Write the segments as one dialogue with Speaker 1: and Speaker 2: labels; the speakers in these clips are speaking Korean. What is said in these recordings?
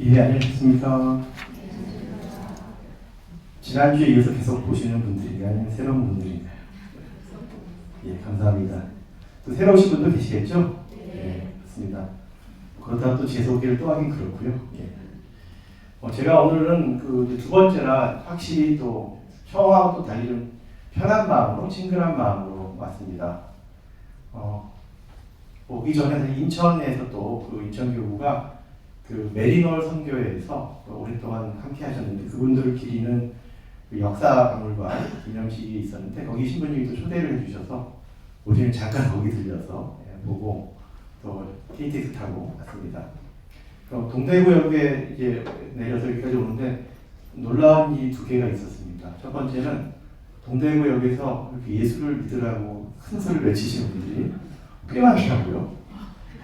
Speaker 1: 예, 안녕하십니까. 지난주에 이어서 계속 보시는 분들이 아니면 새로운 분들인가요? 예, 감사합니다. 또 새로 오신 분도 계시겠죠? 예, 그렇습니다. 그렇다고 또 제 소개를 또 하긴 그렇고요. 예. 제가 오늘은 그 두 번째나 확실히 또 처음하고 또 달리 좀 편한 마음으로, 친근한 마음으로 왔습니다. 오기 전에 인천에서 또 그 인천교구가 그 메리널 선교회에서 오랫동안 함께 하셨는데 그분들을 기리는 그 역사박물관 기념식이 있었는데 거기 신부님이 또 초대를 해주셔서 우리는 잠깐 거기 들려서 보고 또 KTX 타고 왔습니다. 그럼 동대구역에 이제 내려서 여기까지 오는데 놀라운 일이 두 개가 있었습니다. 첫 번째는 동대구역에서 이렇게 예수를 믿으라고 큰 소리를 외치시는 분들이 꽤 많더라고요.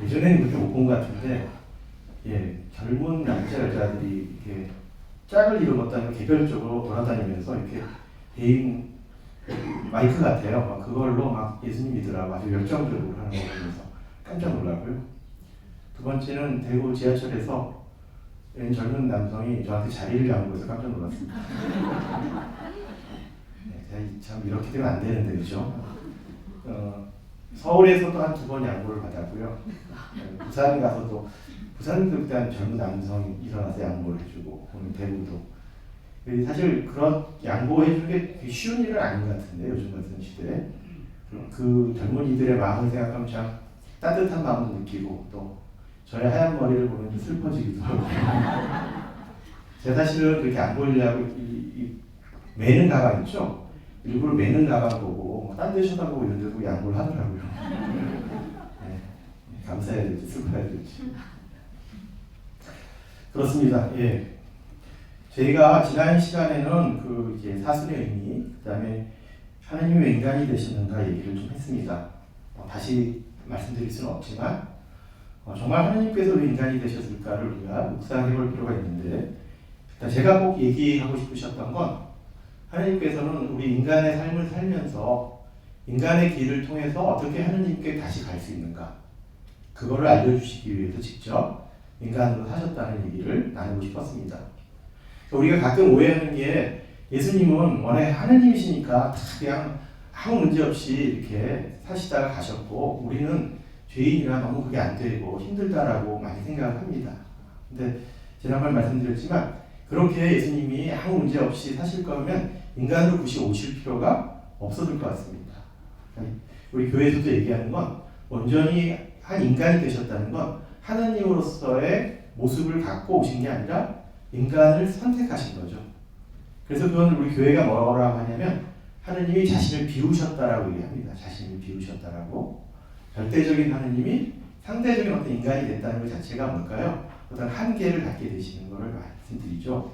Speaker 1: 예전에는 그렇게 못 본 것 같은데 예, 젊은 남자 여자들이 이렇게 짝을 이루었다는 개별적으로 돌아다니면서 이렇게 개인 마이크 같아요. 막 그걸로 막 예수님 믿으라고 아주 열정적으로 하는 거 보면서 깜짝 놀라고요. 두 번째는 대구 지하철에서 젊은 남성이 저한테 자리를 양보해서 깜짝 놀랐습니다. 네, 참 이렇게 되면 안 되는데 그렇죠? 서울에서도 한 두 번 양보를 받았고요. 부산 가서도 부산도 그때 한 젊은 남성이 일어나서 양보를 해주고 오늘 대구도 사실 그런 양보해주는 게 쉬운 일은 아닌 것 같은데 요즘 같은 시대에 그 젊은이들의 마음을 생각하면 참 따뜻한 마음도 느끼고 또 저의 하얀 머리를 보면 좀 슬퍼지기도 하고 제가 사실은 그렇게 안 보이려고 이 매는 가방 있죠? 일부러 매는 가방 보고 딴 데 쳐다보고 이런 데도 양보를 하더라고요. 네, 감사해야 될지 슬퍼야 될지 그렇습니다. 예. 저희가 지난 시간에는 그 이제 사순의 의미, 그다음에 하나님이 왜 인간이 되시는가 얘기를 좀 했습니다. 다시 말씀드릴 수는 없지만 정말 하나님께서 왜 인간이 되셨을까를 우리가 묵상해 볼 필요가 있는데 제가 꼭 얘기하고 싶으셨던 건 하나님께서는 우리 인간의 삶을 살면서 인간의 길을 통해서 어떻게 하나님께 다시 갈 수 있는가 그거를 알려주시기 위해서 직접 인간으로 사셨다는 얘기를 나누고 싶었습니다. 우리가 가끔 오해하는 게 예수님은 원래 하느님이시니까 다 그냥 아무 문제 없이 이렇게 사시다가 가셨고 우리는 죄인이라 너무 그게 안 되고 힘들다라고 많이 생각을 합니다. 근데 지난번 말씀드렸지만 그렇게 예수님이 아무 문제 없이 사실 거면 인간으로 굳이 오실 필요가 없어질 것 같습니다. 우리 교회에서도 얘기하는 건 온전히 한 인간이 되셨다는 건 하나님으로서의 모습을 갖고 오신 게 아니라 인간을 선택하신 거죠. 그래서 그건 우리 교회가 뭐라고 하냐면 하나님이 자신을 비우셨다라고 얘기합니다. 자신을 비우셨다라고. 절대적인 하나님이 상대적인 어떤 인간이 됐다는 것 자체가 뭘까요? 어떤 한계를 갖게 되시는 것을 말씀드리죠.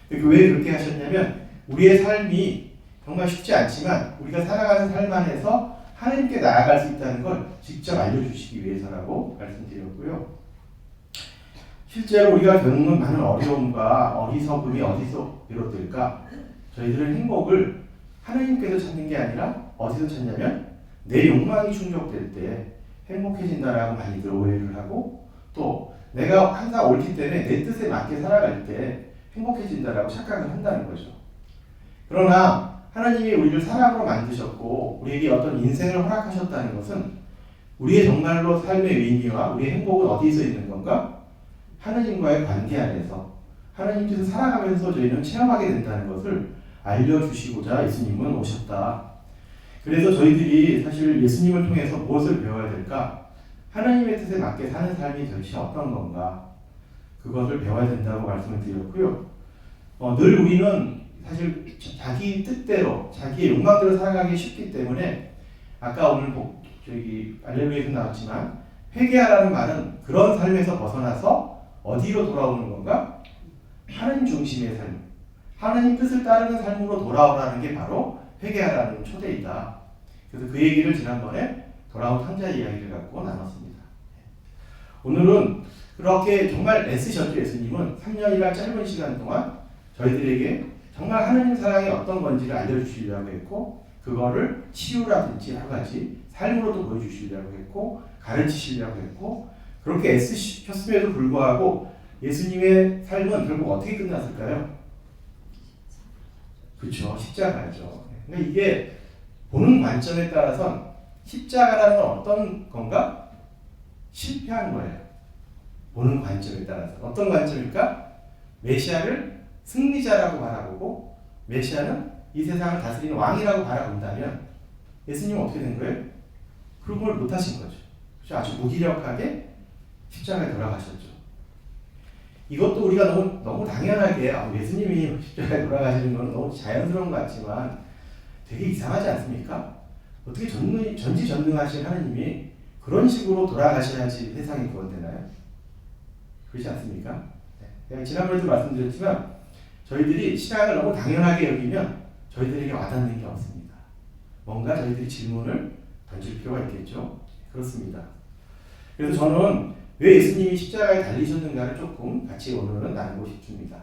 Speaker 1: 왜 그렇게 하셨냐면 우리의 삶이 정말 쉽지 않지만 우리가 살아가는 삶 안에서 하나님께 나아갈 수 있다는 걸 직접 알려주시기 위해서라고 말씀드렸고요. 실제로 우리가 겪는 많은 어려움과 어리석음이 어디서 비롯될까? 저희들은 행복을 하나님께서 찾는 게 아니라 어디서 찾냐면 내 욕망이 충족될 때 행복해진다라고 많이들 오해를 하고 또 내가 항상 옳기 때문에 내 뜻에 맞게 살아갈 때 행복해진다라고 착각을 한다는 거죠. 그러나 하나님이 우리를 사람으로 만드셨고 우리에게 어떤 인생을 허락하셨다는 것은 우리의 정말로 삶의 의미와 우리의 행복은 어디서 있는 건가? 하나님과의 관계 안에서 하나님께서 살아가면서 저희는 체험하게 된다는 것을 알려주시고자 예수님은 오셨다. 그래서 저희들이 사실 예수님을 통해서 무엇을 배워야 될까? 하나님의 뜻에 맞게 사는 삶이 도대체 어떤 건가? 그것을 배워야 된다고 말씀을 드렸고요. 늘 우리는 사실 자기 뜻대로 자기의 욕망대로 살아가기 쉽기 때문에 아까 오늘 저기 알레루야에서 나왔지만 회개하라는 말은 그런 삶에서 벗어나서 어디로 돌아오는 건가? 하나님 중심의 삶, 하나님 뜻을 따르는 삶으로 돌아오라는 게 바로 회개하라는 초대이다. 그래서 그 얘기를 지난번에 돌아온 탕자 이야기를 갖고 나눴습니다. 오늘은 그렇게 정말 애쓰셨죠. 예수님은 3년이나 짧은 시간 동안 저희들에게 정말 하나님 사랑이 어떤 건지를 알려주시려고 했고 그거를 치유라든지 여러 가지 삶으로도 보여주시려고 했고 가르치시려고 했고 그렇게 애쓰셨음에도 불구하고 예수님의 삶은 결국 어떻게 끝났을까요? 그렇죠. 십자가죠. 그러니까 이게 보는 관점에 따라선 십자가라는 건 어떤 건가? 실패한 거예요. 보는 관점에 따라서. 어떤 관점일까? 메시아를 승리자라고 바라보고 메시아는 이 세상을 다스리는 왕이라고 바라본다면 예수님은 어떻게 된 거예요? 그런 걸 못하신 거죠. 그렇죠? 아주 무기력하게 십자가에 돌아가셨죠. 이것도 우리가 너무 당연하게 예수님이 십자가에 돌아가시는 건 너무 자연스러운 것 같지만 되게 이상하지 않습니까? 어떻게 전지전능하신 하나님이 그런 식으로 돌아가셔야지 세상이 구원되나요? 그렇지 않습니까? 네. 지난번에도 말씀드렸지만 저희들이 신앙을 너무 당연하게 여기면 저희들에게 와닿는 게 없습니다. 뭔가 저희들이 질문을 던질 필요가 있겠죠? 그렇습니다. 그래서 저는 왜 예수님이 십자가에 달리셨는가를 조금 같이 오늘은 나누고 싶습니다.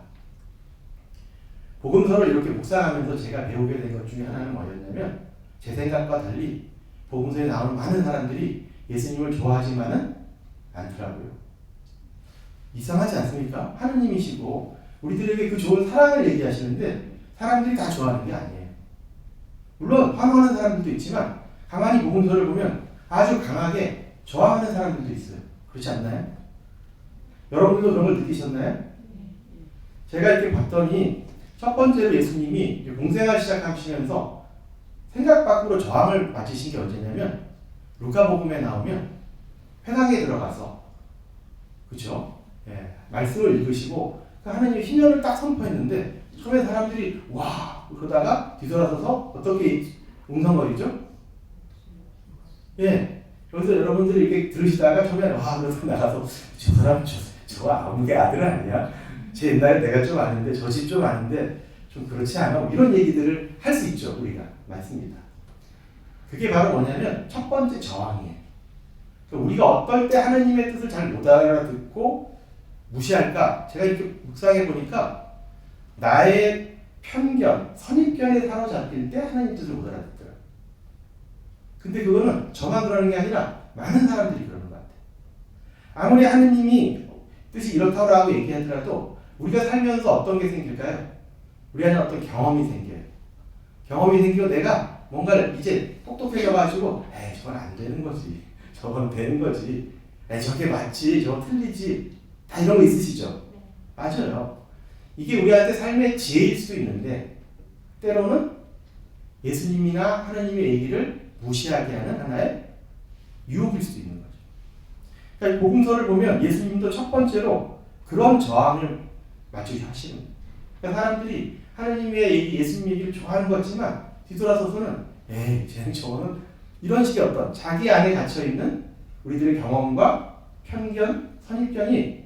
Speaker 1: 복음서를 이렇게 묵상하면서 제가 배우게 된 것 중에 하나는 뭐였냐면 제 생각과 달리 복음서에 나오는 많은 사람들이 예수님을 좋아하지만은 않더라고요. 이상하지 않습니까? 하느님이시고 우리들에게 그 좋은 사랑을 얘기하시는데 사람들이 다 좋아하는 게 아니에요. 물론 환호하는 사람들도 있지만 가만히 복음서를 보면 아주 강하게 저항하는 사람들도 있어요. 그렇지 않나요? 여러분들도 그런 걸 느끼셨나요? 제가 이렇게 봤더니 첫 번째로 예수님이 공생활 시작하시면서 생각 밖으로 저항을 맞으신 게 언제냐면 루카복음에 나오면 회당에 들어가서 그렇죠? 예, 말씀을 읽으시고 하나님의 희년을 딱 선포했는데 처음에 사람들이 와 그러다가 뒤돌아서서 어떻게 웅성거리죠? 예, 여기서 여러분들이 이렇게 들으시다가 처음에 와 그래서 나가서 저 사람 저 아무개 아들 아니야? 제 옛날에 내가 좀 아는데 저 집 좀 아는데 좀 그렇지 않아? 이런 얘기들을 할 수 있죠. 우리가 맞습니다. 그게 바로 뭐냐면 첫 번째 저항이에요. 그러니까 우리가 어떨 때 하나님의 뜻을 잘 못 알아듣고 무시할까? 제가 이렇게 묵상해 보니까 나의 편견, 선입견에 사로잡힐 때 하나님 뜻을 못 알아듣더라고요. 근데 그거는 저만 그러는 게 아니라 많은 사람들이 그러는 것 같아요. 아무리 하느님이 뜻이 이렇다고 얘기하더라도 우리가 살면서 어떤 게 생길까요? 우리 안에 어떤 경험이 생겨요. 경험이 생기고 내가 뭔가를 이제 똑똑해져가지고 저건 안 되는 거지. 저건 되는 거지. 저게 맞지. 저건 틀리지. 다 이런 거 있으시죠? 맞아요. 이게 우리한테 삶의 지혜일 수도 있는데 때로는 예수님이나 하나님의 얘기를 무시하게 하는 하나의 유혹일 수도 있는 거죠. 그러니까 복음서를 보면 예수님도 첫 번째로 그런 저항을 맞추게 하시는 거예요. 그러니까 사람들이 하나님의 얘기, 예수님 얘기를 좋아하는 것 같지만 뒤돌아서서는 쟤는 저거는 이런 식의 어떤 자기 안에 갇혀있는 우리들의 경험과 편견, 선입견이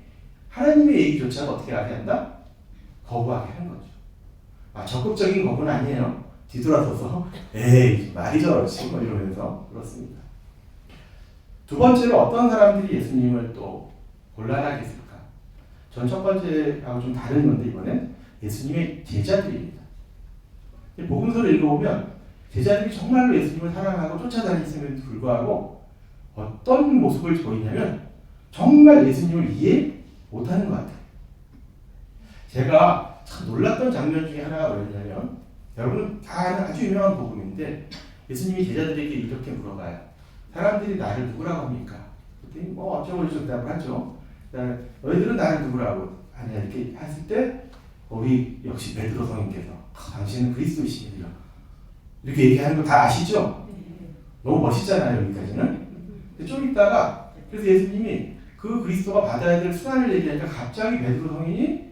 Speaker 1: 하나님의 얘기조차 어떻게 하게 한다? 거부하게 하는 거죠. 적극적인 거부는 아니에요. 뒤돌아서서 말이 저렇지 뭐 이러면서 그렇습니다. 두 번째로 어떤 사람들이 예수님을 또 곤란하게 했을까? 전 첫 번째하고 좀 다른 건데 이번엔 예수님의 제자들입니다. 복음서를 읽어보면 제자들이 정말로 예수님을 사랑하고 쫓아다녔음에도 불구하고 어떤 모습을 보이냐면 정말 예수님을 이해 못하는 것 같아요. 제가 참 놀랐던 장면 중에 하나가 뭐였냐면 여러분 다 아는 아주 유명한 복음인데 예수님이 제자들에게 이렇게 물어봐요. 사람들이 나를 누구라고 합니까? 그랬더니 뭐 어쩌고 저쩌고 대답을 하죠. 너희들은 나를 누구라고 하냐 이렇게 했을 때 우리 역시 베드로 성인께서 당신은 그리스도이십니다. 이렇게 얘기하는 거 다 아시죠? 너무 멋있잖아요 여기까지는. 좀 있다가 그래서 예수님이 그 그리스도가 받아야 될 수단을 얘기하니까 갑자기 베드로 성인이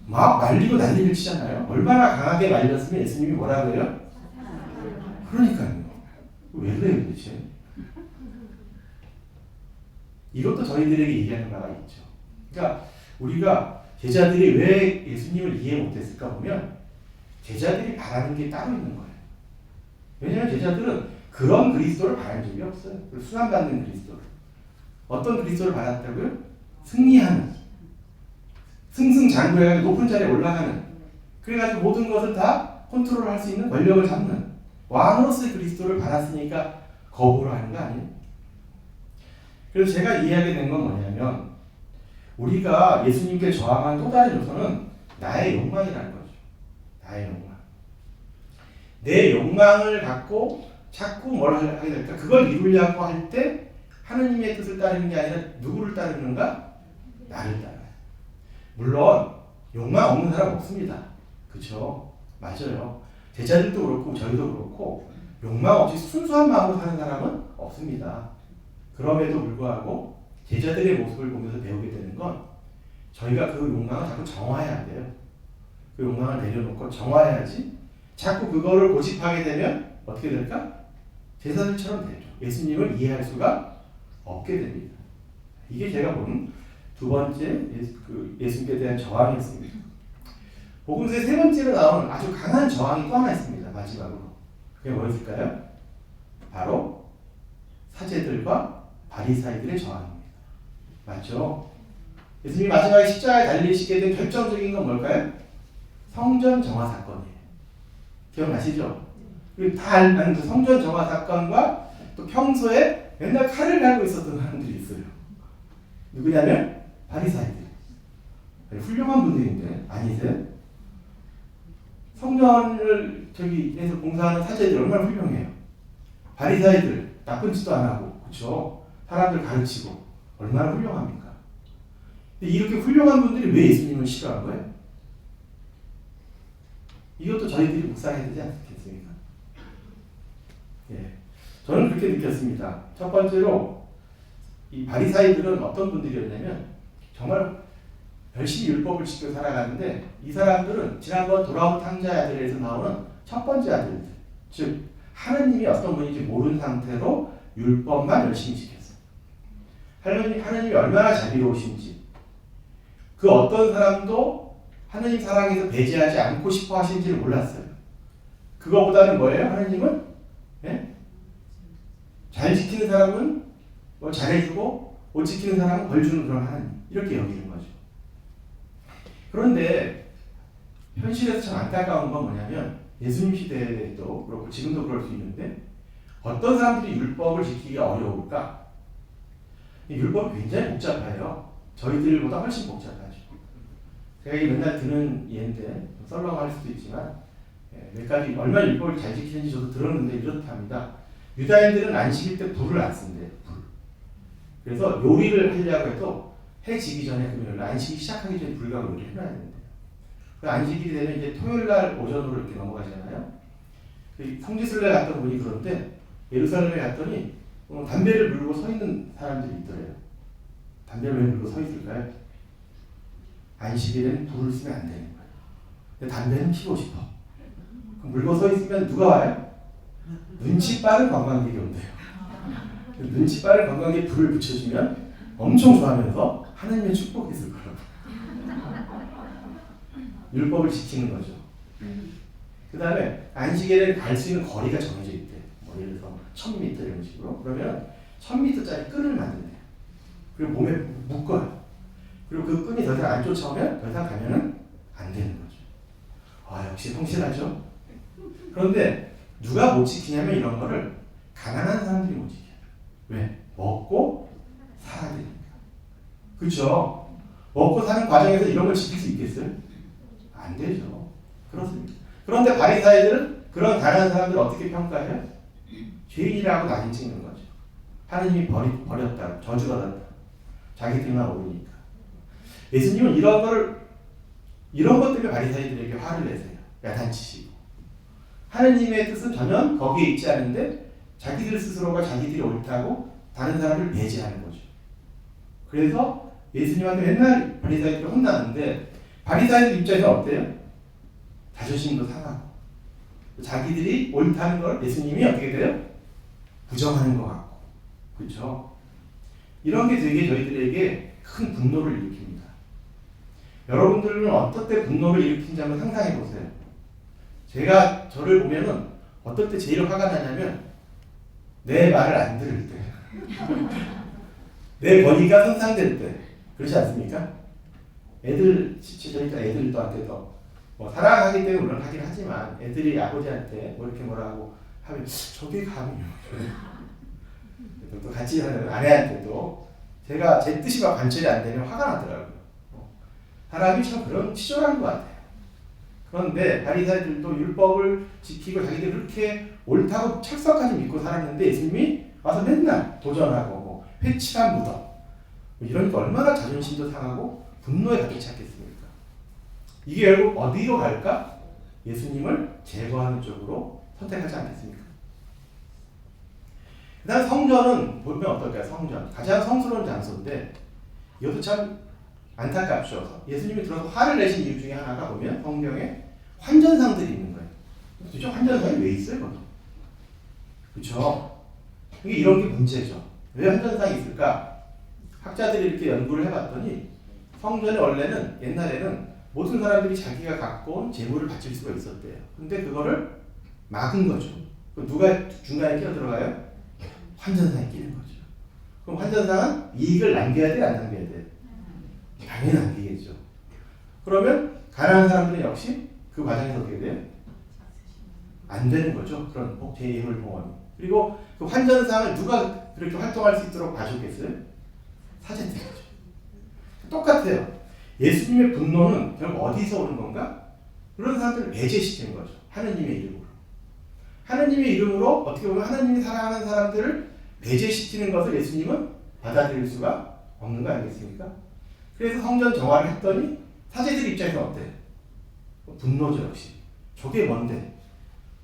Speaker 1: 막 말리고 난리를 치잖아요. 얼마나 강하게 말렸으면 예수님이 뭐라고 해요? 그러니까요. 왜 그래요 도대체? 이것도 저희들에게 얘기하는 바가 있죠. 그러니까 우리가 제자들이 왜 예수님을 이해 못했을까 보면 제자들이 바라는 게 따로 있는 거예요. 왜냐하면 제자들은 그런 그리스도를 바란 적이 없어요. 수난받는 그리스도를. 어떤 그리스도를 받았다고요? 승리하는. 승승장구해가지고 높은 자리에 올라가는. 그래가지고 모든 것을 다 컨트롤할 수 있는 권력을 잡는 왕으로서의 그리스도를 받았으니까 거부를 하는 거 아니에요? 그래서 제가 이해하게 된 건 뭐냐면 우리가 예수님께 저항한 또 다른 요소는 나의 욕망이라는 거죠. 나의 욕망. 내 욕망을 갖고 자꾸 뭘 하게 될까? 그걸 이루려고 할 때 하느님의 뜻을 따르는 게 아니라 누구를 따르는가? 나를 따라요. 물론 욕망 없는 사람 없습니다. 그렇죠? 맞아요. 제자들도 그렇고 저희도 그렇고 욕망 없이 순수한 마음으로 사는 사람은 없습니다. 그럼에도 불구하고 제자들의 모습을 보면서 배우게 되는 건 저희가 그 욕망을 자꾸 정화해야 돼요. 그 욕망을 내려놓고 정화해야지. 자꾸 그거를 고집하게 되면 어떻게 될까? 제자들처럼 되죠. 예수님을 이해할 수가 없게 됩니다. 이게 제가 본 두 번째 예수님께 대한 저항이었습니다. 복음서의 세 번째로 나오는 아주 강한 저항이 또 하나 있습니다. 마지막으로. 그게 뭐였을까요? 바로 사제들과 바리사이들의 저항입니다. 맞죠? 예수님이 마지막에 십자가에 달리시게 된 결정적인 건 뭘까요? 성전 정화 사건이에요. 기억나시죠? 그리고 다 아는 그 성전 정화 사건과 또 평소에 맨날 칼을 갈고 있었던 사람들이 있어요. 누구냐면 바리사이들. 훌륭한 분들인데 아니세요? 성전을 저기에서 공사하는 사제들 얼마나 훌륭해요. 바리사이들 나쁜 짓도 안 하고, 그렇죠? 사람들 가르치고 얼마나 훌륭합니까? 근데 이렇게 훌륭한 분들이 왜 예수님을 싫어한 거예요? 이것도 저희들이 묵상해야 되지 않겠습니까? 예, 저는 그렇게 느꼈습니다. 첫 번째로 이 바리사이들은 어떤 분들이었냐면 정말 열심히 율법을 지켜 살아가는데 이 사람들은 지난번 돌아온 탕자의 아들에서 나오는 첫 번째 아들들, 즉 하느님이 어떤 분인지 모르는 상태로 율법만 열심히 지켰어요. 하느님이 얼마나 자비로우신지, 그 어떤 사람도 하느님 사랑에서 배제하지 않고 싶어 하신지를 몰랐어요. 그거보다는 뭐예요? 하느님은 잘 지키는 사람은 뭐 잘해주고 못 지키는 사람은 벌 주는 그런 하느님, 이렇게 여기는 거죠. 그런데 현실에서 참 안타까운 건 뭐냐면 예수님 시대에도 그렇고 지금도 그럴 수 있는데 어떤 사람들이 율법을 지키기가 어려울까? 이 율법이 굉장히 복잡해요. 저희들보다 훨씬 복잡하죠. 제가 이 맨날 드는 예인데 썰렁할 수도 있지만 몇 가지 얼마나 율법을 잘 지키는지 저도 들었는데 이렇답니다. 유다인들은 안식일 때 불을 안 쓴대요. 불. 그래서 요리를 하려고 해도 해 지기 전에 금요일 안식이 시작하기 전에 불과 요리를 해놔야 된대요. 그 안식일이 되면 이제 토요일 날 오전으로 이렇게 넘어가잖아요. 성지순례 갔던 분이 그런데 예루살렘에 갔더니 담배를 물고 서 있는 사람들이 있더래요. 담배를 왜 물고 서 있을까요? 안식일에는 불을 쓰면 안 되는 거예요. 근데 담배는 피고 싶어. 그럼 물고 서 있으면 누가 와요? 눈치 빠른 관광객이 온대요. 눈치 빠른 관광객이 불을 붙여주면 엄청 좋아하면서 하나님의 축복이 있을 거라고. 율법을 지키는 거죠. 그 다음에 안식일에는 갈 수 있는 거리가 정해져 있대. 뭐 예를 들어서 1000m 이런 식으로. 그러면 1000m짜리 끈을 만든대요. 그리고 몸에 묶어요. 그리고 그 끈이 더 이상 안 쫓아오면 더 이상 가면은 안 되는 거죠. 아, 역시 성실하죠. 그런데 누가 못 지키냐면 이런 거를 가난한 사람들이 못 지켜요. 왜? 먹고 살아야 되니까. 그렇죠? 먹고 사는 과정에서 이런 걸 지킬 수 있겠어요? 안 되죠. 그렇습니다. 그런데 바리사이들은 그런 가난한 사람들을 어떻게 평가해요? 죄인이라고 낙인 찍는 거죠. 하느님이 버렸다, 저주받았다. 자기들만 오르니까. 예수님은 이런 것 때문에 바리사이들에게 화를 내세요. 야단치시고. 하느님의 뜻은 전혀 거기에 있지 않은데 자기들 스스로가 자기들이 옳다고 다른 사람을 배제하는 거죠. 그래서 예수님한테 맨날 바리사이들을 혼나는데 바리사이들 입장에서 어때요? 자존심도 상하고 자기들이 옳다는 걸 예수님이 어떻게 돼요? 부정하는 것 같고. 그렇죠? 이런 게 되게 저희들에게 큰 분노를 일으킵니다. 여러분들은 어떨 때 분노를 일으킨지 한번 상상해 보세요. 제가 저를 보면은 어떨 때 제일 화가 나냐면 내 말을 안 들을 때, 내 권위가 손상될 때, 그렇지 않습니까? 저희가 애들한테도 뭐 사랑하기 때문에 물론 하긴 하지만 애들이 아버지한테 뭐 이렇게 뭐라고 하면 저게 감이요. 또 같이 하는 아내한테도 제가 제 뜻이 막 관철이 안 되면 화가 나더라고요. 사람이 참 그런 치졸한 것 같아요. 그런데 바리새인들도 율법을 지키고 자기들 그렇게 옳다고 철석까지 믿고 살았는데 예수님이 와서 맨날 도전하고 뭐 회칠한 무덤 뭐 이러니까 얼마나 자존심도 상하고 분노에 가득 찼겠습니까? 이게 결국 어디로 갈까? 예수님을 제거하는 쪽으로 선택하지 않겠습니까? 그 다음 성전은 보면 어떨까요? 성전 가장 성스러운 장소인데 이것도 참 안타깝죠. 예수님이 들어서 화를 내신 이유 중에 하나가 보면 성경에 환전상들이 있는 거예요. 도대체 환전상이 왜 있어요? 거기? 그렇죠? 이게 이런 게 문제죠. 왜 환전상이 있을까? 학자들이 이렇게 연구를 해봤더니 성전에 원래는 옛날에는 모든 사람들이 자기가 갖고 온 재물을 바칠 수가 있었대요. 근데 그거를 막은 거죠. 누가 중간에 끼어들어가요? 환전상이 끼는 거죠. 그럼 환전상은 이익을 남겨야 돼, 안 남겨야 돼? 당연히 남기겠죠. 그러면 가난한 사람들은 역시 그 과정에서 어떻게 돼요? 안 되는 거죠. 그런 재물 봉헌이. 그리고 그 환전상을 누가 그렇게 활동할 수 있도록 봐줬겠어요? 사제들이죠. 똑같아요. 예수님의 분노는 결국 어디서 오는 건가? 그런 사람들을 배제시키는 거죠. 하느님의 이름으로. 하느님의 이름으로 어떻게 보면 하느님이 사랑하는 사람들을 배제시키는 것을 예수님은 받아들일 수가 없는 거 아니겠습니까? 그래서 성전 정화를 했더니 사제들 입장에서 어때? 분노죠 역시. 저게 뭔데?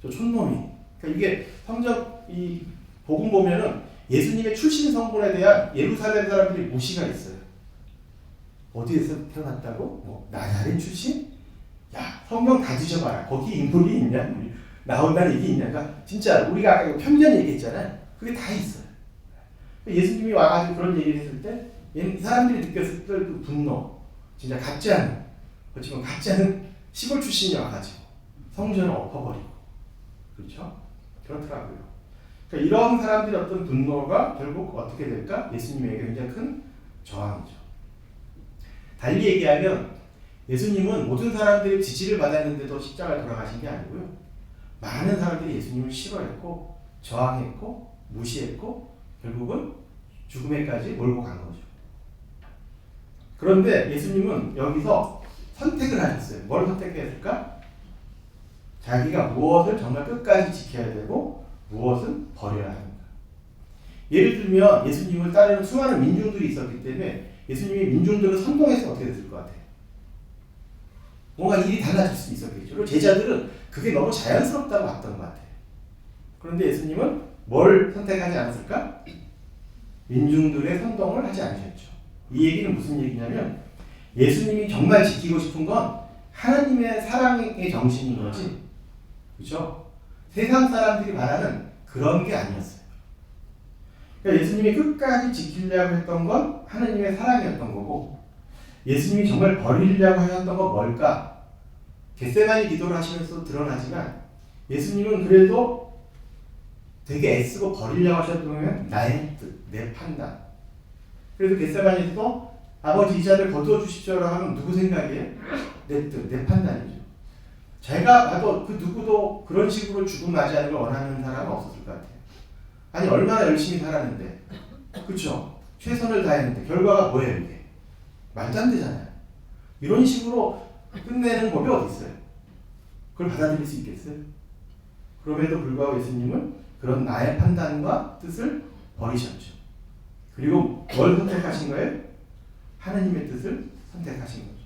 Speaker 1: 저 촌놈이. 그러니까 이게 성전 이 복음 보면은 예수님의 출신 성분에 대한 예루살렘 사람들이 무시가 있어요. 어디에서 태어났다고? 뭐 나자렛 출신? 야 성경 다 뒤져봐라. 거기 인물이 있냐? 나온다는 얘기 있냐? 그러니까 진짜 우리가 아까 편견 얘기했잖아요. 그게 다 있어요. 예수님이 와가지고 그런 얘기를 했을 때 사람들이 느꼈을 때 그 분노, 진짜 같지 않은, 그렇지만 같지 않은 시골 출신이 와가지고 성전을 엎어버리고, 그렇죠? 그렇더라고요. 그러니까 이런 사람들의 어떤 분노가 결국 어떻게 될까? 예수님에게 굉장히 큰 저항이죠. 달리 얘기하면 예수님은 모든 사람들의 지지를 받았는데도 십자가에 돌아가신 게 아니고요. 많은 사람들이 예수님을 싫어했고, 저항했고, 무시했고, 결국은 죽음에까지 몰고 간 거죠. 그런데 예수님은 여기서 선택을 하셨어요. 뭘 선택했을까? 자기가 무엇을 정말 끝까지 지켜야 되고 무엇은 버려야 합니다. 예를 들면 예수님을 따르는 수많은 민중들이 있었기 때문에 예수님이 민중들을 선동해서 어떻게 됐을 것 같아요? 뭔가 일이 달라질 수 있었겠죠. 그리고 제자들은 그게 너무 자연스럽다고 봤던 것 같아요. 그런데 예수님은 뭘 선택하지 않았을까? 민중들의 선동을 하지 않으셨죠. 이 얘기는 무슨 얘기냐면 예수님이 정말 지키고 싶은 건 하나님의 사랑의 정신인 거지. 그렇죠? 세상 사람들이 말하는 그런 게 아니었어요. 그러니까 예수님이 끝까지 지키려고 했던 건 하나님의 사랑이었던 거고 예수님이 정말 버리려고 하셨던 건 뭘까? 겟세마니 기도를 하시면서 드러나지만 예수님은 그래도 되게 애쓰고 버리려고 하셨던 나의 뜻, 내 판단. 그래서 겟세마니에서도 아버지 이 자를 거두어 주십시오라고 하면 누구 생각이에요? 내 뜻, 내 판단이죠. 제가 봐도 그 누구도 그런 식으로 죽음 맞이하는 걸 원하는 사람은 없었을 것 같아요. 아니 얼마나 열심히 살았는데, 그렇죠? 최선을 다했는데 결과가 뭐예요 이게? 말도 안 되잖아요. 이런 식으로 끝내는 법이 어디 있어요? 그걸 받아들일 수 있겠어요? 그럼에도 불구하고 예수님은 그런 나의 판단과 뜻을 버리셨죠. 그리고 뭘 선택하신 거예요? 하나님의 뜻을 선택하신 거죠.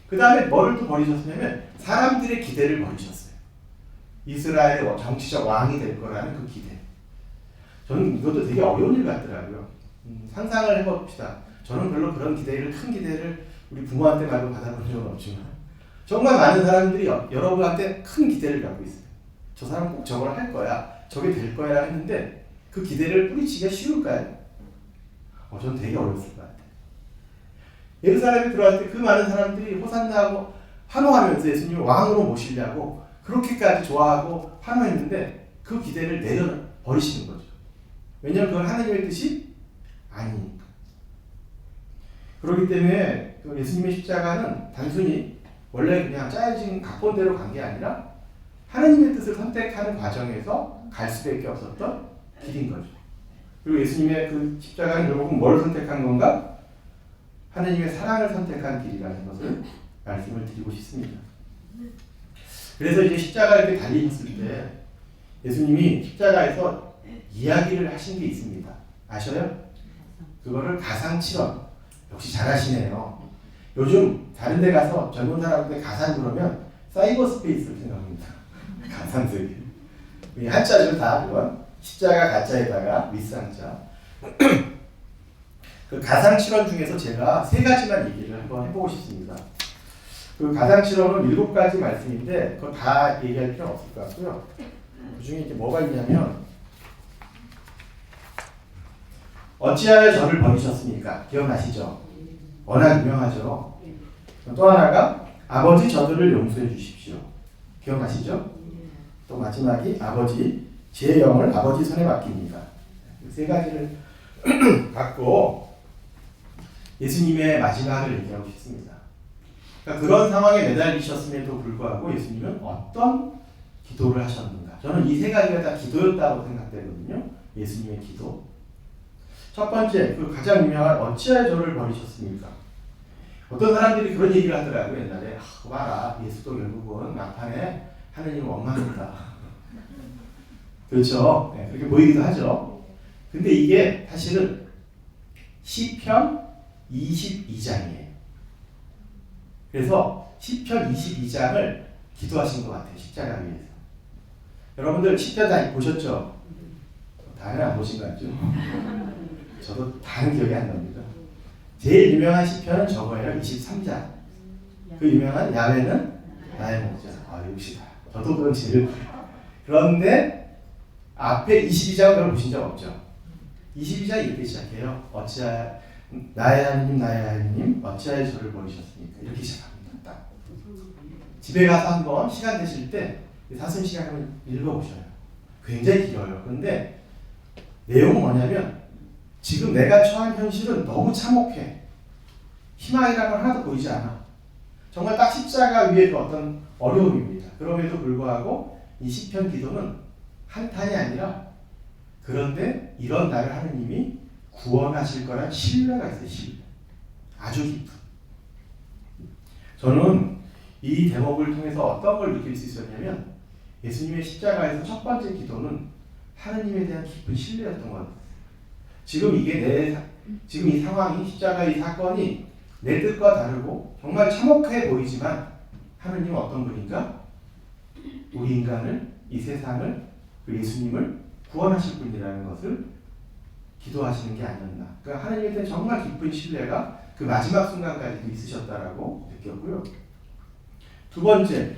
Speaker 1: 그 다음에 뭐를 또 버리셨냐면 사람들의 기대를 버리셨어요. 이스라엘의 정치적 왕이 될 거라는 그 기대. 저는 이것도 되게 어려운 일 같더라고요. 상상을 해봅시다. 저는 별로 그런 기대를, 큰 기대를 우리 부모한테 말고 받아본 적은 없지만 정말 많은 사람들이 여러분한테 큰 기대를 갖고 있어요. 저 사람 꼭 저걸 할 거야. 저게 될 거야 했는데 그 기대를 뿌리치기가 쉬울까요? 저는 되게 어려웠을 것 같아요. 예루살렘에 들어갈 때 그 많은 사람들이 호산나하고 환호하면서 예수님을 왕으로 모시려고 그렇게까지 좋아하고 환호했는데 그 기대를 내려버리시는 거죠. 왜냐하면 그건 하나님의 뜻이 아니니까. 그렇기 때문에 예수님의 십자가는 단순히 원래 그냥 짜여진 각본대로 간 게 아니라 하나님의 뜻을 선택하는 과정에서 갈 수밖에 없었던 길인 거죠. 그리고 예수님의 그 십자가는 결국은 뭘 선택한 건가? 하느님의 사랑을 선택한 길이라는 것을 말씀을 드리고 싶습니다. 그래서 이제 십자가 이렇게 달리셨을 때 예수님이 십자가에서 이야기를 하신 게 있습니다. 아셔요? 그거를 가상실험. 역시 잘하시네요. 요즘 다른 데 가서 젊은 사람한테 가상 그러면 사이버 스페이스를 생각합니다. 가상세계. 한자를 다 그건 십자가 가짜에다가 윗상자. 그 가상 실험 중에서 제가 세 가지만 얘기를 한번 해보고 싶습니다. 그 가상 실험은 7가지 말씀인데 그거 다 얘기할 필요는 없을 것 같고요. 그 중에 이제 뭐가 있냐면 어찌하여 저를 버리셨습니까? 기억나시죠? 워낙 유명하죠. 또 하나가 아버지 저들을 용서해 주십시오. 기억나시죠? 또 마지막이 아버지 제 영을 아버지 손에 맡깁니다. 세 가지를 갖고 예수님의 마지막을 얘기하고 싶습니다. 그러니까 그런 상황에 매달리셨음에도 불구하고 예수님은 어떤 기도를 하셨는가? 저는 이 세 가지가 다 기도였다고 생각되거든요. 예수님의 기도. 첫 번째, 그 가장 유명한 어찌하여 저를 버리셨습니까? 어떤 사람들이 그런 얘기를 하더라고요. 옛날에 봐라, 예수도 결국은 막판에 하느님을 원망한다. 그렇죠? 네, 그렇게 보이기도 하죠. 근데 이게 사실은 시편 22장이에요. 그래서 시편 22장을 기도하신 것 같아요. 십자가 위에서. 여러분들 시편 다 보셨죠? 다는 안 보신 것 같죠? 저도 다는 기억이 안 납니다. 제일 유명한 시편은 저거예요. 23장. 그 유명한 야훼는 나의 목자. 역시 저도 그건 제일. 그런데 앞에 22장은 그걸 보신 적 없죠? 22장 이렇게 시작해요. 어찌하여 나의 하느님 나의 하느님 어찌하여 저를 버리셨습니까? 이렇게 시작합니다. 딱. 집에 가서 한번 시간 되실 때 사순 시간 한번 읽어보셔요. 굉장히 길어요. 그런데 내용은 뭐냐면 지금 내가 처한 현실은 너무 참혹해. 희망이라는 건 하나도 보이지 않아. 정말 딱 십자가 위에 그 어떤 어려움입니다. 그럼에도 불구하고 이 시편 기도는 한탄이 아니라 그런데 이런 나를 하느님이 구원하실 거란 신뢰가 있어요. 신뢰. 아주 깊은. 저는 이 대목을 통해서 어떤 걸 느낄 수 있었냐면 예수님의 십자가에서 첫 번째 기도는 하느님에 대한 깊은 신뢰였던 것 같아요. 지금 이게 지금 이 상황이 십자가 이 사건이 내 뜻과 다르고 정말 참혹해 보이지만 하느님은 어떤 분인가? 우리 인간을 이 세상을 그 예수님을 구원하실 분이라는 것을 기도하시는 게 아니었나. 그러니까 하느님에 대한 정말 깊은 신뢰가 그 마지막 순간까지도 있으셨다라고 느꼈고요. 두 번째,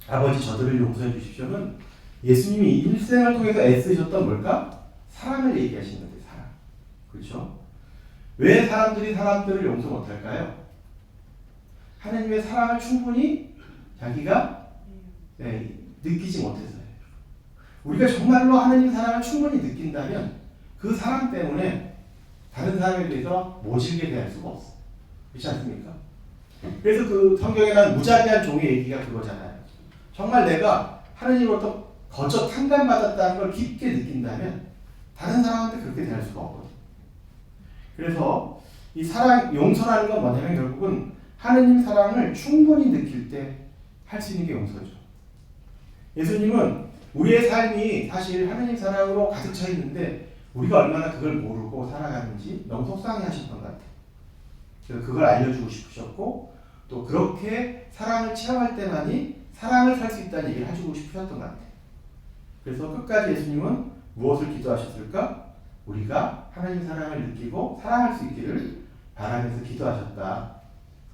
Speaker 1: 아버지 저들을 용서해 주십시오는 예수님이 일생을 통해서 애쓰셨던 뭘까? 사랑을 얘기하시는 거예요. 사랑. 그렇죠? 왜 사람들이 사람들을 용서 못할까요? 하느님의 사랑을 충분히 자기가 느끼지 못해서요. 우리가 정말로 하느님 사랑을 충분히 느낀다면 그 사랑 때문에 다른 사람에 대해서 모질게 대할 수가 없어요. 그렇지 않습니까? 그래서 그 성경에 난 무자비한 종의 얘기가 그거잖아요. 정말 내가 하느님으로부터 거저 탕감받았다는 걸 깊게 느낀다면 다른 사람한테 그렇게 대할 수가 없거든요. 그래서 이 사랑, 용서라는 건 뭐냐면 결국은 하느님 사랑을 충분히 느낄 때 할 수 있는 게 용서죠. 예수님은 우리의 삶이 사실 하느님 사랑으로 가득 차 있는데 우리가 얼마나 그걸 모르고 살아가는지 너무 속상해 하셨던 것 같아요. 그래서 그걸 알려주고 싶으셨고 또 그렇게 사랑을 체험할 때만이 사랑을 살 수 있다는 얘기를 해주고 싶으셨던 것 같아요. 그래서 끝까지 예수님은 무엇을 기도하셨을까? 우리가 하나님 사랑을 느끼고 사랑할 수 있기를 바라면서 기도하셨다.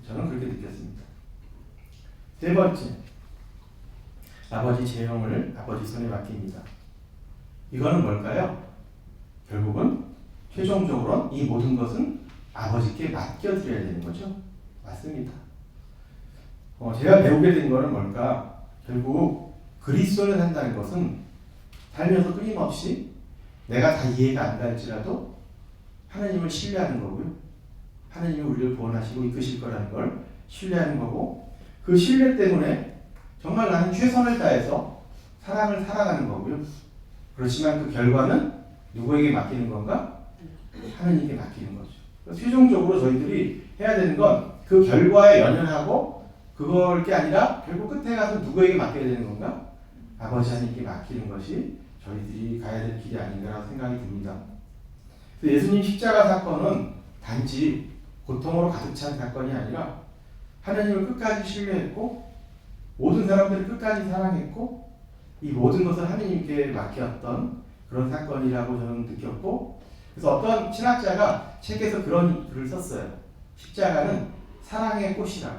Speaker 1: 저는 그렇게 느꼈습니다. 세 번째, 아버지 제 영을 아버지 손에 맡깁니다. 이거는 뭘까요? 결국은 최종적으로 이 모든 것은 아버지께 맡겨드려야 되는 거죠. 맞습니다. 제가 배우게 된 거는 뭘까? 결국 그리스도를 한다는 것은 살면서 끊임없이 내가 다 이해가 안 갈지라도 하나님을 신뢰하는 거고요. 하나님이 우리를 구원하시고 이끄실 거라는 걸 신뢰하는 거고 그 신뢰 때문에 정말 나는 최선을 다해서 사랑을 살아가는 거고요. 그렇지만 그 결과는 누구에게 맡기는 건가? 하느님께 맡기는 거죠. 최종적으로 저희들이 해야 되는 건 그 결과에 연연하고 그걸 게 아니라 결국 끝에 가서 누구에게 맡겨야 되는 건가? 아버지 하나님께 맡기는 것이 저희들이 가야 될 길이 아닌가라고 생각이 듭니다. 예수님 십자가 사건은 단지 고통으로 가득 찬 사건이 아니라 하나님을 끝까지 신뢰했고 모든 사람들을 끝까지 사랑했고 이 모든 것을 하나님께 맡겼던 그런 사건이라고 저는 느꼈고, 그래서 어떤 신학자가 책에서 그런 글을 썼어요. 십자가는 사랑의 꽃이라고.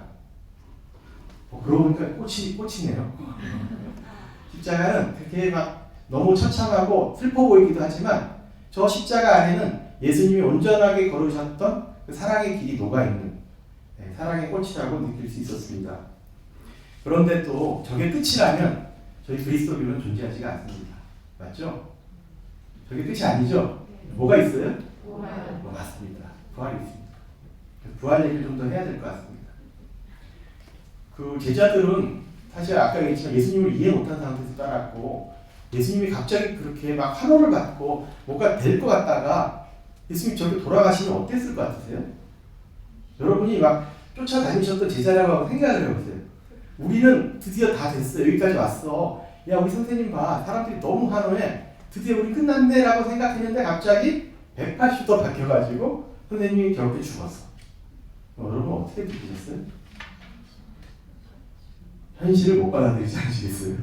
Speaker 1: 그러고 보니까 꽃이네요. 십자가는 그렇게 막 너무 처참하고 슬퍼 보이기도 하지만 저 십자가 안에는 예수님이 온전하게 걸으셨던 그 사랑의 길이 녹아있는 사랑의 꽃이라고 느낄 수 있었습니다. 그런데 또 저게 끝이라면 저희 그리스도교는 존재하지가 않습니다. 맞죠? 저게 끝이 아니죠? 뭐가 있어요? 맞습니다. 부활이 있습니다. 부활 얘기를 좀 더 해야 될 것 같습니다. 그 제자들은 사실 아까 얘기했지만 예수님을 이해 못한 상태에서 따랐고 예수님이 갑자기 그렇게 막 환호를 받고 뭐가 될 것 같다가 예수님이 저렇게 돌아가시면 어땠을 것 같으세요? 여러분이 막 쫓아다니셨던 제자라고 하고 생각을 해보세요. 우리는 드디어 다 됐어. 여기까지 왔어. 야, 우리 선생님 봐. 사람들이 너무 환호해. 드디어 우리 끝났네 라고 생각했는데 갑자기 180도 바뀌어가지고 선생님이 저렇게 죽었어. 여러분 어떻게 느끼셨어요? 현실을 못 받아들이지 않으시겠어요?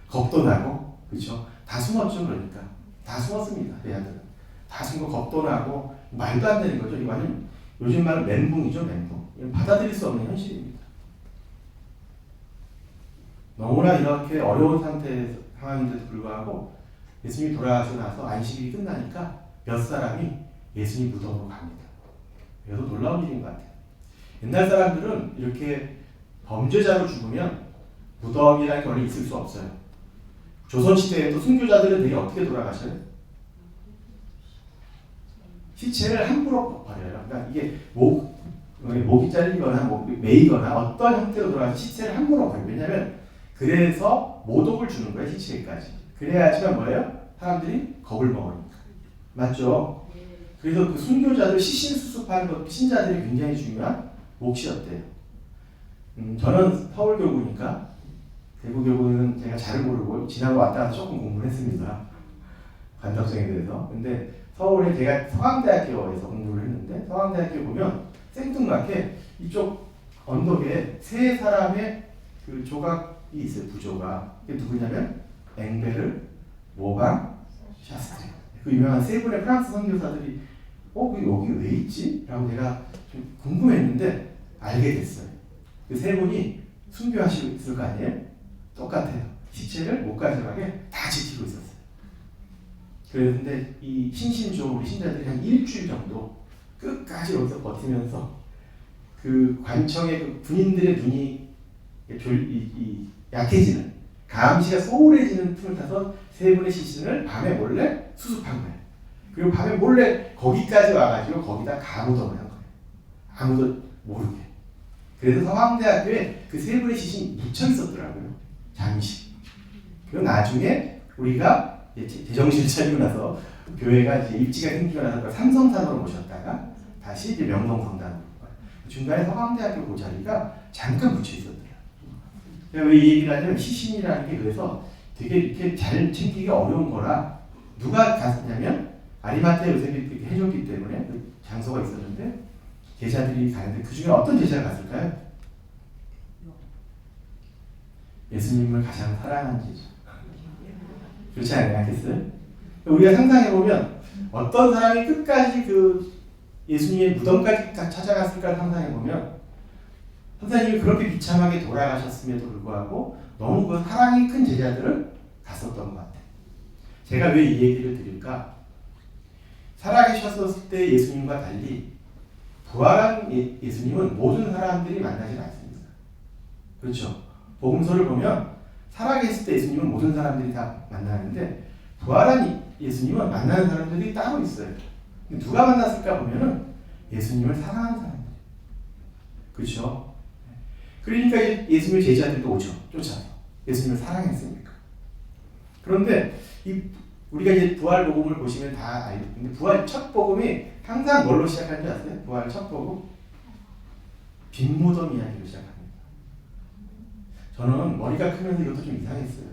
Speaker 1: 겁도 나고, 그렇죠? 다 숨었죠. 그러니까 다 숨었습니다. 대학들은 다 숨고 겁도 나고 말도 안 되는 거죠. 이거는 요즘 말은 멘붕이죠. 멘붕. 이건 받아들일 수 없는 현실입니다. 너무나 이렇게 어려운 상황인데도 불구하고 예수님이 돌아가시고 나서 안식일이 끝나니까 몇 사람이 예수님 무덤으로 갑니다. 이것도 놀라운 일인 것 같아요. 옛날 사람들은 이렇게 범죄자로 죽으면 무덤이라는 게 원래 있을 수 없어요. 조선시대에도 순교자들은 되게 어떻게 돌아가셔요? 시체를 함부로 버려요. 그러니까 이게 목이 잘리거나 메이거나 어떤 형태로 돌아가서 시체를 함부로 버려요. 왜냐하면 그래서 모독을 주는 거예요. 시체까지. 그래야지만 뭐예요? 사람들이 겁을 먹으니까. 맞죠? 그래서 그 순교자들 시신수습하는 것, 신자들이 굉장히 중요한 몫이었대요. 저는 서울교구니까 대구교구는 제가 잘 모르고 지나고 왔다 가서 조금 공부를 했습니다. 관덕정에 대해서. 근데 서울에 제가 서강대학교에서 공부를 했는데 서강대학교 보면 생뚱맞게 이쪽 언덕에 세 사람의 그 조각이 있어요. 부조가. 그게 누구냐면 앵베르, 모방, 샤스트리. 그 유명한 세 분의 프랑스 선교사들이 여기 왜 있지? 라고 제가 좀 궁금했는데 알게 됐어요. 그 세 분이 순교하셨을 거 아니에요? 똑같아요. 시체를 못 가져가게 다 지키고 있었어요. 그런데 이 신신종 우리 신자들이 한 일주일 정도 끝까지 여기서 버티면서 그 관청의 그 군인들의 눈이 약해지는 감시가 소홀해지는 틈을 타서 세 분의 시신을 밤에 몰래 수습한 거예요. 그리고 밤에 몰래 거기까지 와가지고 거기다 가무덤을 한 거예요. 아무도 모르게. 그래서 서강대학교에 그 세 분의 시신이 묻혀 있었더라고요. 잠시. 그리고 나중에 우리가 제정신을 차리고 나서 교회가 이제 입지가 생기고 나서 삼성산으로 모셨다가 다시 이제 명동성당으로. 중간에 서강대학교 그 자리가 잠깐 묻혀 있었더라고요. 제가 왜 이 얘기를 하냐면 시신이라는 게 그래서 되게 이렇게 잘 챙기기 어려운 거라 누가 갔냐면 아리마테 요셉이 이렇게 해줬기 때문에 그 장소가 있었는데 제자들이 가는데 그 중에 어떤 제자가 갔을까요? 예수님을 가장 사랑하는 제자. 그렇지 않겠어요? 우리가 상상해보면 어떤 사람이 끝까지 그 예수님의 무덤까지 찾아갔을까 상상해보면 선생님이 그렇게 비참하게 돌아가셨음에도 불구하고 너무 그 사랑이 큰 제자들을 갔었던 것 같아요. 제가 왜 이 얘기를 드릴까? 살아계셨을 때 예수님과 달리 부활한 예수님은 모든 사람들이 만나지 않습니다. 그렇죠? 복음서를 보면 살아계실 때 예수님은 모든 사람들이 다 만나는데 부활한 예수님은 만나는 사람들이 따로 있어요. 누가 만났을까 보면은 예수님을 사랑하는 사람들. 그렇죠? 그러니까 예수님의 제자들도 오죠. 쫓아서. 예수님을 사랑했으니까. 그런데 이 우리가 이제 부활 복음을 보시면 다 알고 근데 부활 첫 복음이 항상 뭘로 시작하는지 아세요? 부활 첫 복음 빈무덤 이야기로 시작합니다. 저는 머리가 크면서 이것도 좀 이상했어요.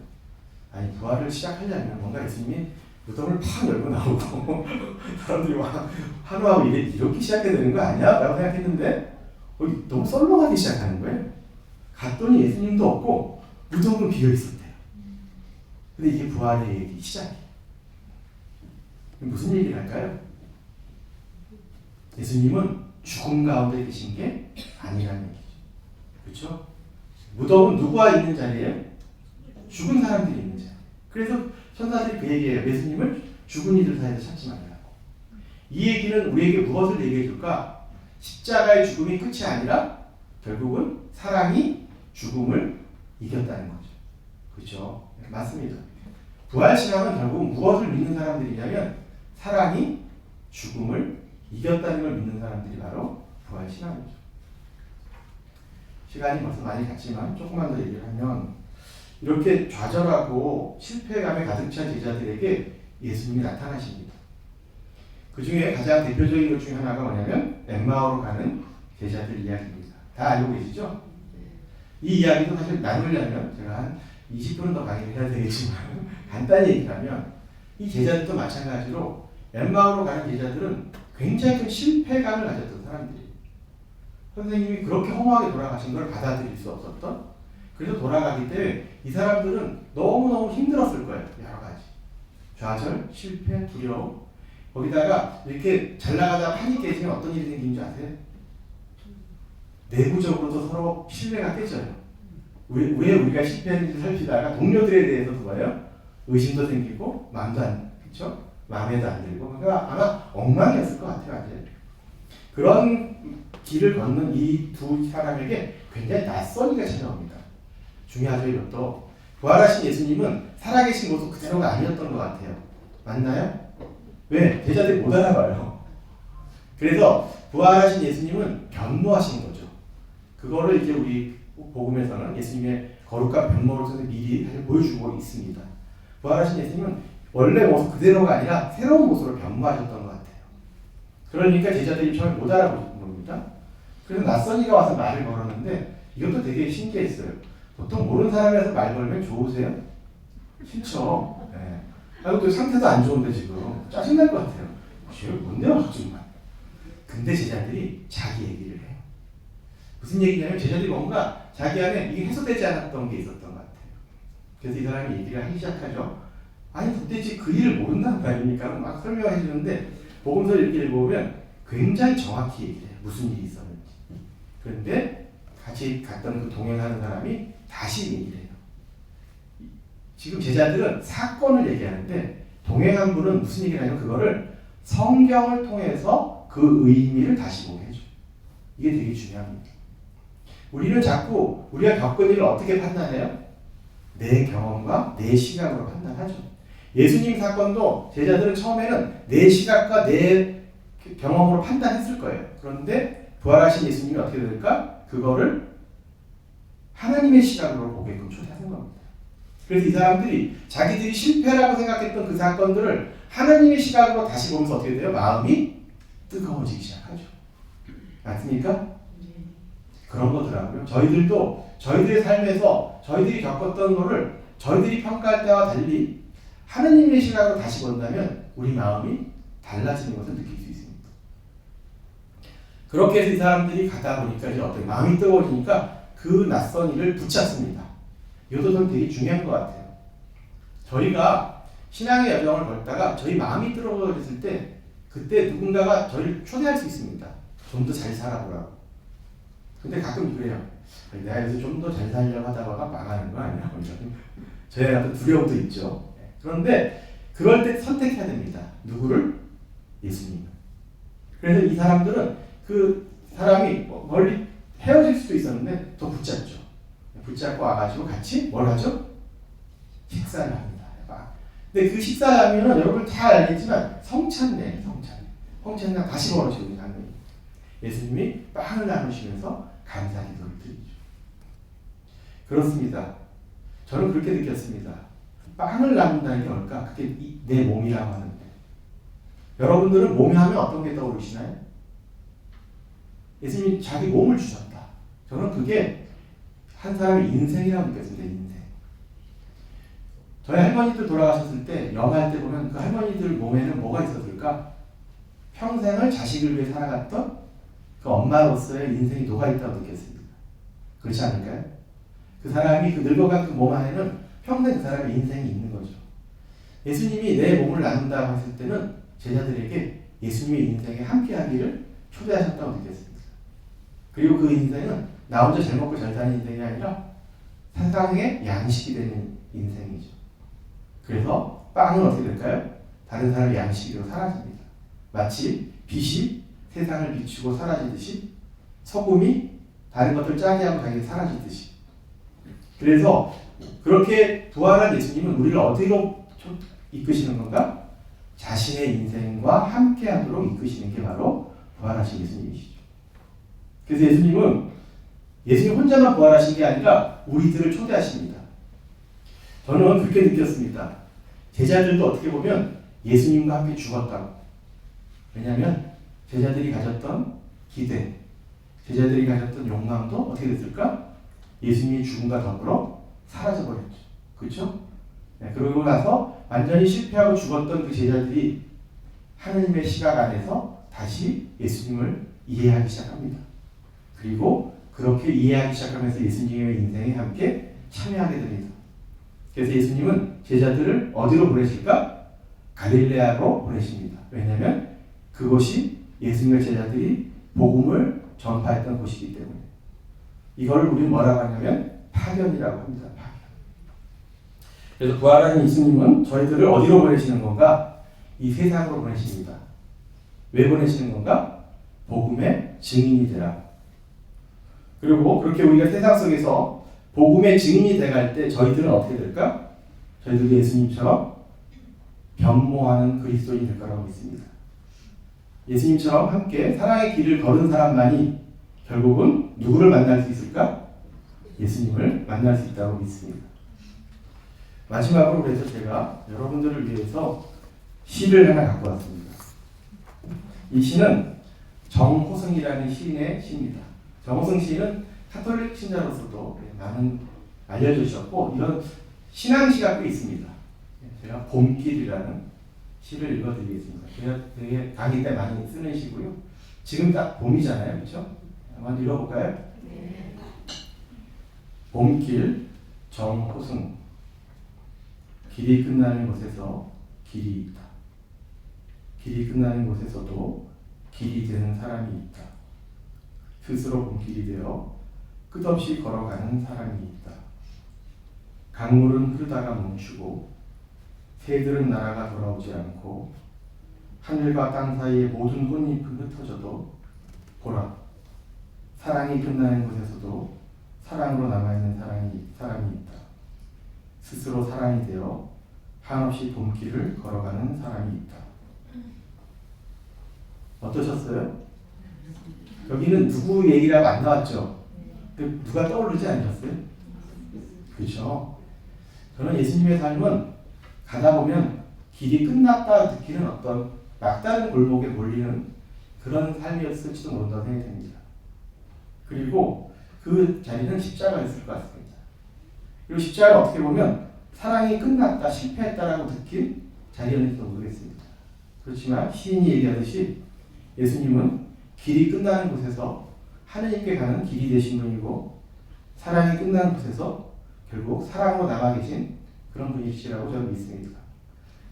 Speaker 1: 아니 부활을 시작하려면 뭔가 예수님이 무덤을 팍 열고 나오고 사람들이 막 환호하고 이렇게 시작해야 되는 거 아니야? 라고 생각했는데 너무 썰렁하게 시작하는 거예요. 갔더니 예수님도 없고 무덤은 비어있었대요. 근데 이게 부활의 얘기 시작이에요. 무슨 얘기를 할까요? 예수님은 죽음 가운데 계신 게 아니라는 얘기죠. 그렇죠? 무덤은 누가 있는 자리예요? 죽은 사람들이 있는 자리. 그래서 천사들이 그 얘기예요. 예수님을 죽은 이들 사이에서 찾지 말라고. 이 얘기는 우리에게 무엇을 얘기해 줄까? 십자가의 죽음이 끝이 아니라 결국은 사랑이 죽음을 이겼다는 거죠. 그렇죠? 네, 맞습니다. 부활신앙은 결국 무엇을 믿는 사람들이냐면 사랑이 죽음을 이겼다는 걸 믿는 사람들이 바로 부활신앙이죠. 시간이 벌써 많이 갔지만 조금만 더 얘기를 하면 이렇게 좌절하고 실패감에 가득 찬 제자들에게 예수님이 나타나십니다. 그 중에 가장 대표적인 것 중에 하나가 뭐냐면 엠마오로 가는 제자들 이야기입니다. 다 알고 계시죠? 이 이야기도 사실 나누려면 제가 한 20분은 더 강의를 해야 되겠지만 간단히 얘기하면 이 제자들도 마찬가지로 엠마오로 가는 제자들은 굉장히 큰 실패감을 가졌던 사람들이에요. 선생님이 그렇게 허무하게 돌아가신 걸 받아들일 수 없었던 그래서 돌아가기 때문에 이 사람들은 너무너무 힘들었을 거예요. 여러 가지. 좌절, 실패, 두려움. 거기다가 이렇게 잘 나가다가 판이 깨지면 어떤 일이 생기는 줄 아세요? 내부적으로도 서로 신뢰가 깨져요. 왜 우리가 실패했는지 살피다가 동료들에 대해서도 뭐예요? 의심도 생기고 마음도 안, 그렇죠? 마음에도 안 들고 그러니까 아마 엉망이었을 것 같아요. 아직. 그런 길을 걷는 이 두 사람에게 굉장히 낯설기가 찾아옵니다. 중요하죠. 이것도 부활하신 예수님은 살아계신 모습 그대로가 아니었던 것 같아요. 맞나요? 왜? 제자들이 못 알아봐요. 그래서 부활하신 예수님은 변모하신 거죠. 그거를 이제 우리 복음에서는 예수님의 거룩과 변모를 미리 보여주고 있습니다. 부활하신 예수님은 원래 모습 그대로가 아니라 새로운 모습으로 변모하셨던 것 같아요. 그러니까 제자들이 처음에 못 알아보는 겁니다. 그래서 낯선이가 와서 말을 걸었는데 이것도 되게 신기했어요. 보통 모르는 사람이라서 말 걸면 좋으세요? 싫죠. 네. 또 상태도 안 좋은데 지금 짜증날 것 같아요. 쟤 뭔데요 정말. 근데 제자들이 자기 얘기를 해요. 무슨 얘기냐면 제자들이 뭔가 자기 안에 이게 해소되지 않았던 게 있었던 것 같아요. 그래서 이 사람이 얘기를 하기 시작하죠. 아니 도대체 그 일을 모른다는 거 아닙니까? 막 설명해 주는데 복음서를 이렇게 읽어보면 굉장히 정확히 얘기해요. 무슨 일이 있었는지. 그런데 같이 갔던 그 동행하는 사람이 다시 얘기를 해요. 지금 제자들은 사건을 얘기하는데 동행한 분은 무슨 얘기를 하냐면 그거를 성경을 통해서 그 의미를 다시 보게 해줘요. 이게 되게 중요합니다. 우리는 자꾸 우리가 겪은 일을 어떻게 판단해요? 내 경험과 내 시각으로 판단하죠. 예수님 사건도 제자들은 처음에는 내 시각과 내 경험으로 판단했을 거예요. 그런데 부활하신 예수님이 어떻게 될까? 그거를 하나님의 시각으로 보게끔 초대하는 겁니다. 그래서 이 사람들이 자기들이 실패라고 생각했던 그 사건들을 하나님의 시각으로 다시 보면서 어떻게 돼요? 마음이 뜨거워지기 시작하죠. 맞습니까? 그런 거더라고요. 저희들도 저희들의 삶에서 저희들이 겪었던 거를 저희들이 평가할 때와 달리 하나님의 시각으로 다시 본다면 우리 마음이 달라지는 것을 느낄 수 있습니다. 그렇게 해서 이 사람들이 가다 보니까 이제 어떻게 마음이 뜨거워지니까 그 낯선 일을 붙잡습니다. 이것도 저는 되게 중요한 것 같아요. 저희가 신앙의 여정을 걸다가 저희 마음이 뜨거워졌을 때 그때 누군가가 저희를 초대할 수 있습니다. 좀 더 잘 살아보라고. 근데 가끔 그래요. 내가 여기서 좀 더 잘 살려고 하다가 망하는 거 아니야? 저희한테 두려움도 있죠. 그런데 그럴 때 선택해야 됩니다. 누구를? 예수님. 그래서 이 사람들은 그 사람이 멀리 헤어질 수도 있었는데 더 붙잡죠. 붙잡고 와가지고 같이 뭘 하죠? 식사를 합니다. 근데 그 식사하면은 여러분 다 알겠지만 성찬네. 성찬날 다시 벌어지는 장면이. 예수님이 빵을 나누시면서 감사 기도를 드리죠. 그렇습니다. 저는 그렇게 느꼈습니다. 빵을 나눈다는 게 뭘까? 그게 내 몸이라고 하는데 여러분들은 몸이 하면 어떤 게 떠오르시나요? 예수님이 자기 몸을 주셨다. 저는 그게 한 사람의 인생이라고 느꼈습니다. 인생. 저희 할머니들 돌아가셨을 때 염할 때 보면 그 할머니들 몸에는 뭐가 있었을까? 평생을 자식을 위해 살아갔던 그 엄마로서의 인생이 녹아있다고 느꼈습니다. 그렇지 않을까요? 그 사람이 그 늙어간 그 몸 안에는 평생 그 사람의 인생이 있는 거죠. 예수님이 내 몸을 나눈다고 했을 때는 제자들에게 예수님의 인생에 함께하기를 초대하셨다고 느꼈습니다. 그리고 그 인생은 나 혼자 잘 먹고 잘 사는 인생이 아니라 세상의 양식이 되는 인생이죠. 그래서 빵은 어떻게 될까요? 다른 사람의 양식으로 사라집니다. 마치 빛이 세상을 비추고 사라지듯이 소금이 다른 것들 짜게 하고 자기가 사라지듯이. 그래서 그렇게 부활한 예수님은 우리를 어디로 이끄시는 건가? 자신의 인생과 함께하도록 이끄시는 게 바로 부활하신 예수님이시죠. 그래서 예수님 혼자만 부활하신 게 아니라 우리들을 초대하십니다. 저는 그렇게 느꼈습니다. 제자들도 어떻게 보면 예수님과 함께 죽었다고. 왜냐하면 제자들이 가졌던 기대, 제자들이 가졌던 욕망도 어떻게 됐을까? 예수님이 죽음과 더불어 사라져버렸죠. 그렇죠? 네, 그러고 나서 완전히 실패하고 죽었던 그 제자들이 하느님의 시각 안에서 다시 예수님을 이해하기 시작합니다. 그리고 그렇게 이해하기 시작하면서 예수님의 인생에 함께 참여하게 됩니다. 그래서 예수님은 제자들을 어디로 보내실까? 갈릴레아로 보내십니다. 왜냐하면 그곳이 예수님의 제자들이 복음을 전파했던 곳이기 때문에. 이걸 우리는 뭐라고 하냐면 파견이라고 합니다. 파견. 그래서 부활한 예수님은 저희들을 어디로 보내시는 건가? 이 세상으로 보내십니다. 왜 보내시는 건가? 복음의 증인이 되라. 그리고 그렇게 우리가 세상 속에서 복음의 증인이 돼갈 때 저희들은 어떻게 될까? 저희들도 예수님처럼 변모하는 그리스도인이 될 거라고 믿습니다. 예수님처럼 함께 사랑의 길을 걸은 사람만이 결국은 누구를 만날 수 있을까? 예수님을 만날 수 있다고 믿습니다. 마지막으로 그래서 제가 여러분들을 위해서 시를 하나 갖고 왔습니다. 이 시는 정호승이라는 시인의 시입니다. 정호승 시인은 카톨릭 신자로서도 많은 알려주셨고 이런 신앙시가 꽤 있습니다. 제가 봄길이라는 시를 읽어드리겠습니다. 제가 되게 강의 때 많이 쓰는 시고요. 지금 딱 봄이잖아요. 그렇죠? 한번 읽어볼까요? 네. 봄길 정호승. 길이 끝나는 곳에서 길이 있다. 길이 끝나는 곳에서도 길이 되는 사람이 있다. 스스로 봄길이 되어 끝없이 걸어가는 사람이 있다. 강물은 흐르다가 멈추고 새들은 날아가 돌아오지 않고 하늘과 땅 사이의 모든 꽃잎은 흩어져도 보라, 사랑이 끝나는 곳에서도 사랑으로 남아있는 사람이 있다. 스스로 사랑이 되어 한없이 봄길을 걸어가는 사람이 있다. 어떠셨어요? 여기는 누구 얘기라고 안 나왔죠? 누가 떠오르지 않으셨어요? 그렇죠. 저는 예수님의 삶은 가다 보면 길이 끝났다 느끼는 어떤 막다른 골목에 몰리는 그런 삶이었을지도 모른다고 생각이 됩니다. 그리고 그 자리는 십자가였을 것 같습니다. 그리고 십자가를 어떻게 보면 사랑이 끝났다, 실패했다라고 느낀 자리였는지도 모르겠습니다. 그렇지만 시인이 얘기하듯이 예수님은 길이 끝나는 곳에서 하느님께 가는 길이 되신 분이고 사랑이 끝나는 곳에서 결국 사랑으로 남아 계신 그런 분이시라고 저는 믿습니다.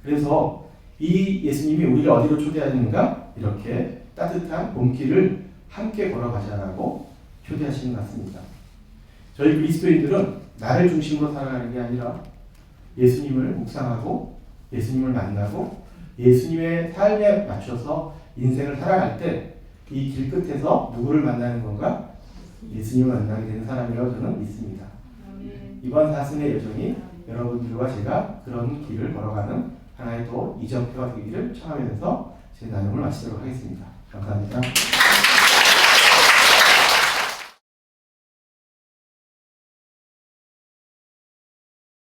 Speaker 1: 그래서 이 예수님이 우리를 어디로 초대하는가? 이렇게 따뜻한 봄길을 함께 걸어가자라고 초대하시는 것 같습니다. 저희 그리스도인들은 나를 중심으로 살아가는 게 아니라 예수님을 묵상하고 예수님을 만나고 예수님의 삶에 맞춰서 인생을 살아갈 때 이 길 끝에서 누구를 만나는 건가? 예수님을 만나게 되는 사람이라고 저는 믿습니다. 이번 사순의 여정이 여러분들과 제가 그런 길을 걸어가는 하나의 또 이정표가 되기를 청하면서 제 나눔을 마치도록 하겠습니다. 감사합니다.